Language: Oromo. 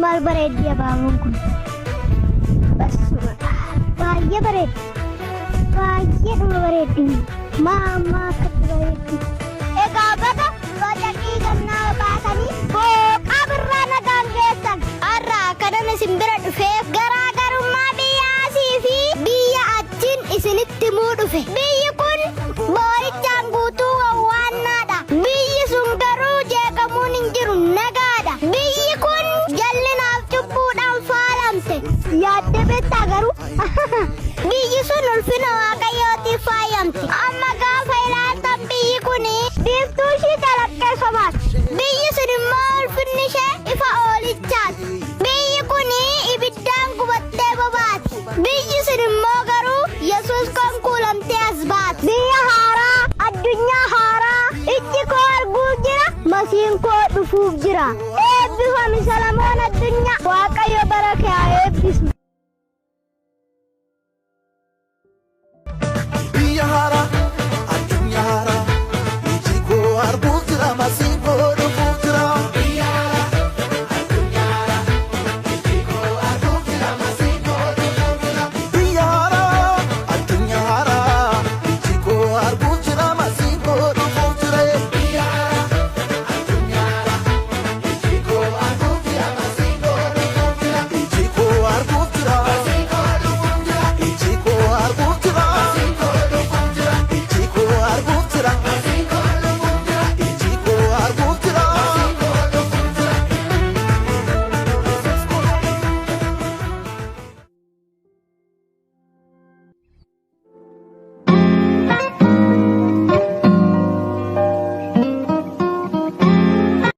Mal bareed ya bangun kun. Baay'ee bareed. Baay'ee dhuma bareeddi. Mama akkatti bareeddi. Egaa bata bocaqii gamnaa baasanii booqaa birraa nagaan geessan. Har'aa kanan isin bira dhufee garaagarummaa biyyaasii fi biyya achiin isinitti himuu dhufe. Biyyi kun boorichaan guutuu wawwaannaadha. Biyyi sun garuu jeeqamuun hin jiru nagaadha. Biyyi kun jallinaaf cubbuudhaan faalamte. Yaadde beektaa garuu biyyi sun ulfina waaqayyootiif faayamte. Amma gaafa ilaaltan biyyi kun biiftuu ishii calaqqeessa baati. Biyyi sun immoo ulfinni ishee ifa oolichaati. Biyyi kun ibiddaan gubattee bobaati. Biyyi sun immoo garuu Yesuus kan kuulamtee as baati. Biyya haaraa, addunyaa haaraa, ijji koo arguuf jira, masiin koo dhufuuf jira.